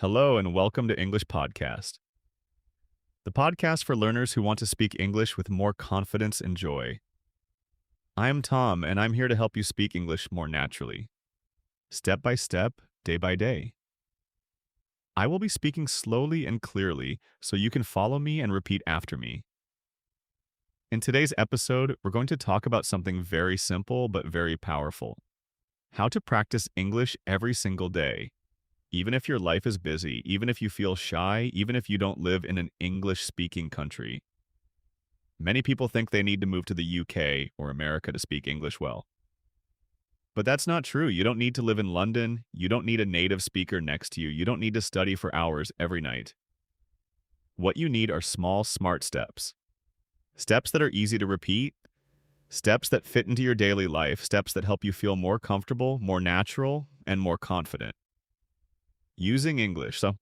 Hello and welcome to English Podcast, the podcast for learners who want to speak English with more confidence and joy. I'm Tom, and I'm here to help you speak English more naturally, step by step, day by day. I will be speaking slowly and clearly so you can follow me and repeat after me. In today's episode, we're going to talk about something very simple but very powerful: how to practice English every single day. Even if your life is busy, even if you feel shy, even if you don't live in an English-speaking country. Many people think they need to move to the UK or America to speak English well. But that's not true. You don't need to live in London. You don't need a native speaker next to you. You don't need to study for hours every night. What you need are small, smart steps. Steps that are easy to repeat, steps that fit into your daily life, steps that help you feel more comfortable, more natural, and more confident. Using English. So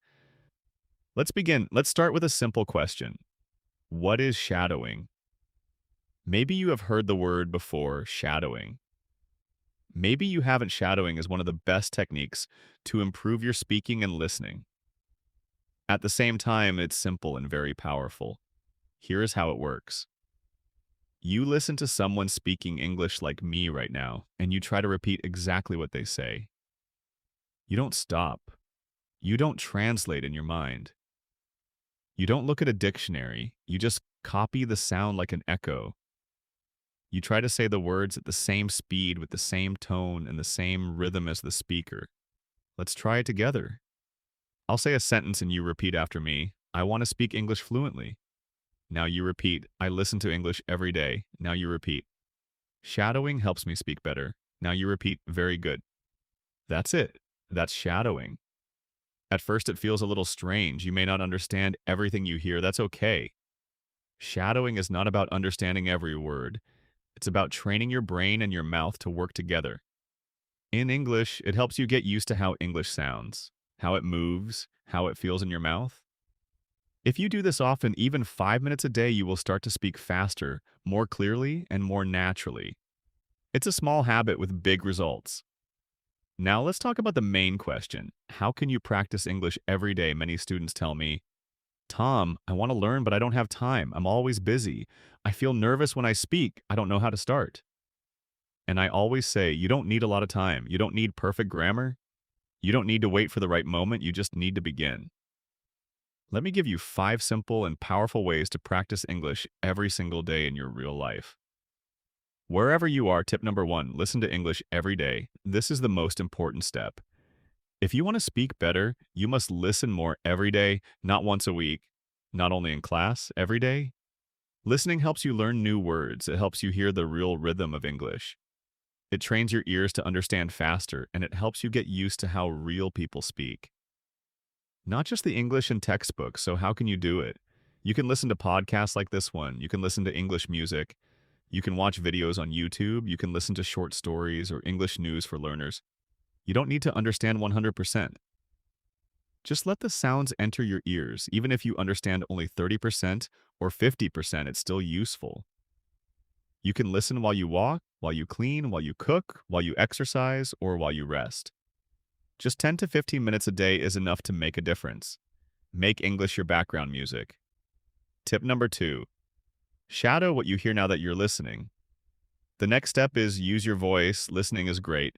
let's begin. Let's start with a simple question. What is shadowing? Maybe you have heard the word before, shadowing. Maybe you haven't. Shadowing is one of the best techniques to improve your speaking and listening. At the same time, it's simple and very powerful. Here is how it works. You listen to someone speaking English like me right now, and you try to repeat exactly what they say. You don't stop. You don't translate in your mind. You don't look at a dictionary. You just copy the sound like an echo. You try to say the words at the same speed with the same tone and the same rhythm as the speaker. Let's try it together. I'll say a sentence and you repeat after me. I want to speak English fluently. Now you repeat. I listen to English every day. Now you repeat. Shadowing helps me speak better. Now you repeat. Very good. That's it. That's shadowing. At first, it feels a little strange. You may not understand everything you hear. That's okay. Shadowing is not about understanding every word. It's about training your brain and your mouth to work together. In English, it helps you get used to how English sounds, how it moves, how it feels in your mouth. If you do this often, even 5 minutes a day, you will start to speak faster, more clearly, and more naturally. It's a small habit with big results. Now let's talk about the main question. How can you practice English every day? Many students tell me, Tom, I want to learn, but I don't have time. I'm always busy. I feel nervous when I speak. I don't know how to start. And I always say, you don't need a lot of time. You don't need perfect grammar. You don't need to wait for the right moment. You just need to begin. Let me give you 5 simple and powerful ways to practice English every single day in your real life. Wherever you are, tip number 1, listen to English every day. This is the most important step. If you want to speak better, you must listen more every day, not once a week, not only in class, every day. Listening helps you learn new words. It helps you hear the real rhythm of English. It trains your ears to understand faster, and it helps you get used to how real people speak. Not just the English in textbooks, so how can you do it? You can listen to podcasts like this one. You can listen to English music. You can watch videos on YouTube. You can listen to short stories or English news for learners. You don't need to understand 100%. Just let the sounds enter your ears. Even if you understand only 30% or 50%, it's still useful. You can listen while you walk, while you clean, while you cook, while you exercise, or while you rest. Just 10 to 15 minutes a day is enough to make a difference. Make English your background music. Tip number 2. Shadow what you hear now that you're listening. The next step is use your voice. Listening is great.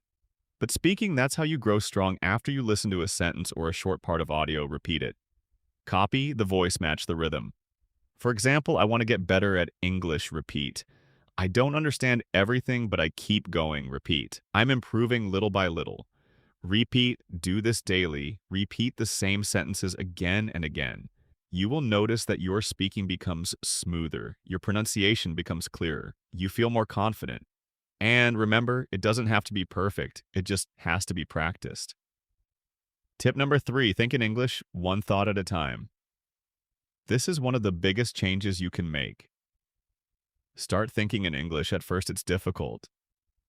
But speaking, that's how you grow strong. After you listen to a sentence or a short part of audio, repeat it. Copy the voice, match the rhythm. For example, I want to get better at English, repeat. I don't understand everything, but I keep going, repeat. I'm improving little by little. Repeat, do this daily. Repeat the same sentences again and again. You will notice that your speaking becomes smoother. Your pronunciation becomes clearer. You feel more confident. And remember, it doesn't have to be perfect. It just has to be practiced. Tip number 3, think in English one thought at a time. This is one of the biggest changes you can make. Start thinking in English. At first, it's difficult.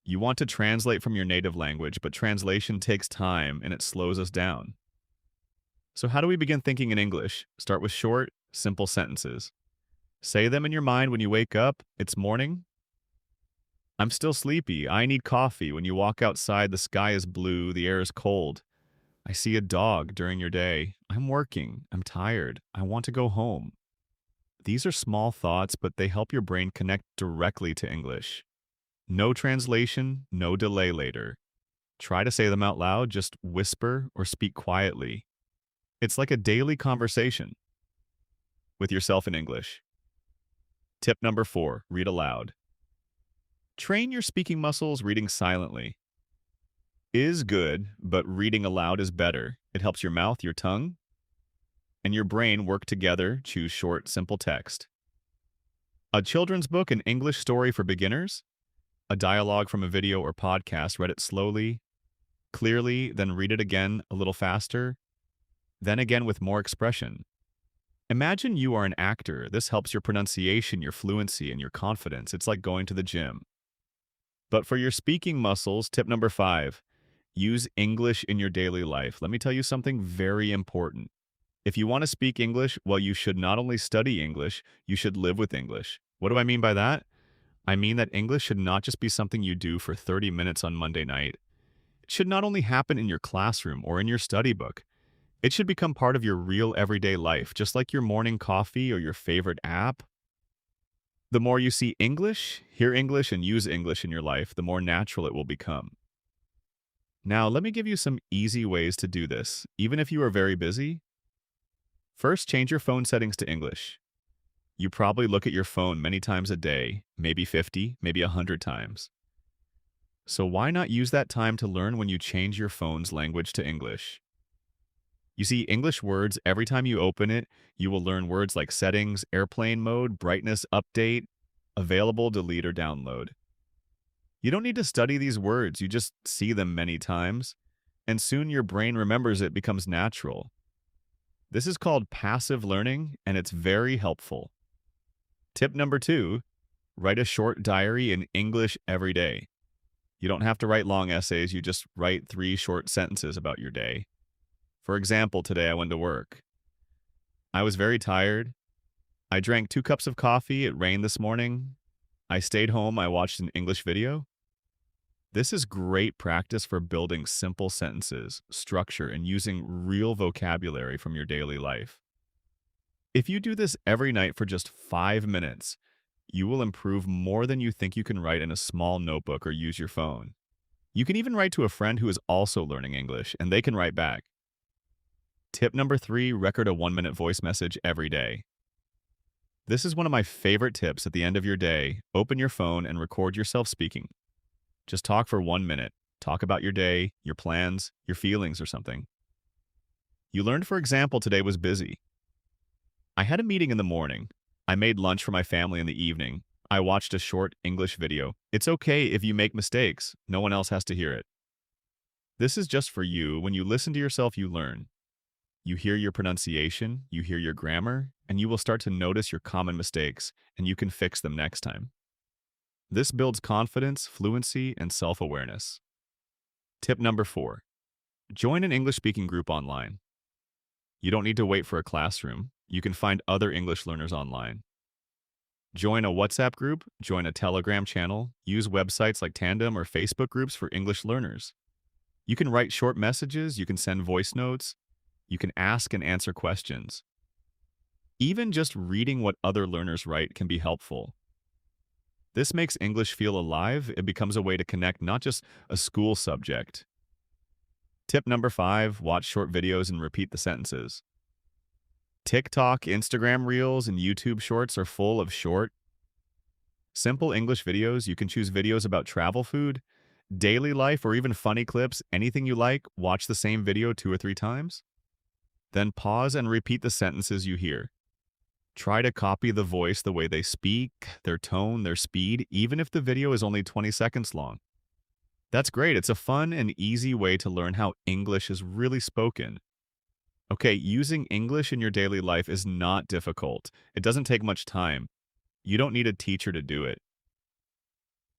You want to translate from your native language, but translation takes time and it slows us down. So how do we begin thinking in English? Start with short, simple sentences. Say them in your mind when you wake up. It's morning. I'm still sleepy. I need coffee. When you walk outside, the sky is blue, the air is cold. I see a dog during your day. I'm working. I'm tired. I want to go home. These are small thoughts, but they help your brain connect directly to English. No translation, no delay later. Try to say them out loud, just whisper or speak quietly. It's like a daily conversation with yourself in English. Tip number 4, read aloud. Train your speaking muscles reading silently. Is good, but reading aloud is better. It helps your mouth, your tongue, and your brain work together. Choose short, simple text. A children's book, an English story for beginners, a dialogue from a video or podcast, read it slowly, clearly, then read it again a little faster, then again with more expression. Imagine you are an actor. This helps your pronunciation, your fluency, and your confidence. It's like going to the gym. But for your speaking muscles, tip number 5, use English in your daily life. Let me tell you something very important. If you want to speak English, well, you should not only study English, you should live with English. What do I mean by that? I mean that English should not just be something you do for 30 minutes on Monday night. It should not only happen in your classroom or in your study book. It should become part of your real everyday life, just like your morning coffee or your favorite app. The more you see English, hear English, and use English in your life, the more natural it will become. Now, let me give you some easy ways to do this, even if you are very busy. First, change your phone settings to English. You probably look at your phone many times a day, maybe 50, maybe 100 times. So why not use that time to learn when you change your phone's language to English? You see English words every time you open it. You will learn words like settings, airplane mode, brightness, update, available, delete, or download. You don't need to study these words, you just see them many times, and soon your brain remembers it, becomes natural. This is called passive learning, and it's very helpful. Tip number 2, write a short diary in English every day. You don't have to write long essays, you just write 3 short sentences about your day. For example, today I went to work. I was very tired. I drank 2 cups of coffee. It rained this morning. I stayed home. I watched an English video. This is great practice for building simple sentences, structure, and using real vocabulary from your daily life. If you do this every night for just 5 minutes, you will improve more than you think you can write in a small notebook or use your phone. You can even write to a friend who is also learning English, and they can write back. Tip number 3, record a 1-minute voice message every day. This is one of my favorite tips at the end of your day. Open your phone and record yourself speaking. Just talk for 1 minute. Talk about your day, your plans, your feelings, or something. You learned, for example, today was busy. I had a meeting in the morning. I made lunch for my family in the evening. I watched a short English video. It's okay if you make mistakes. No one else has to hear it. This is just for you. When you listen to yourself, you learn. You hear your pronunciation, you hear your grammar, and you will start to notice your common mistakes, and you can fix them next time. This builds confidence, fluency, and self-awareness. Tip number 4, join an English-speaking group online. You don't need to wait for a classroom. You can find other English learners online. Join a WhatsApp group, join a Telegram channel, use websites like Tandem or Facebook groups for English learners. You can write short messages, you can send voice notes, you can ask and answer questions. Even just reading what other learners write can be helpful. This makes English feel alive. It becomes a way to connect, not just a school subject. Tip number 5, watch short videos and repeat the sentences. TikTok, Instagram Reels, and YouTube Shorts are full of short, simple English videos. You can choose videos about travel, food, daily life, or even funny clips. Anything you like, watch the same video 2 or 3 times. Then pause and repeat the sentences you hear. Try to copy the voice, the way they speak, their tone, their speed, even if the video is only 20 seconds long. That's great. It's a fun and easy way to learn how English is really spoken. Okay, using English in your daily life is not difficult. It doesn't take much time. You don't need a teacher to do it.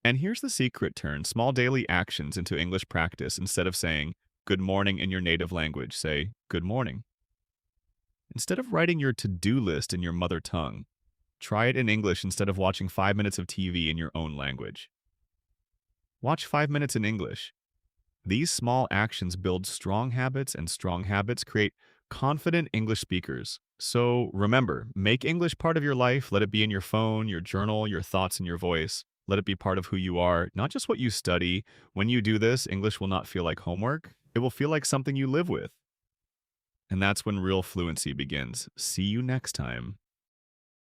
And here's the secret: turn small daily actions into English practice. Instead of saying good morning in your native language, say good morning. Instead of writing your to-do list in your mother tongue, try it in English instead of watching 5 minutes of TV in your own language. Watch 5 minutes in English. These small actions build strong habits, and strong habits create confident English speakers. So remember, make English part of your life. Let it be in your phone, your journal, your thoughts, and your voice. Let it be part of who you are, not just what you study. When you do this, English will not feel like homework. It will feel like something you live with. And that's when real fluency begins. See you next time.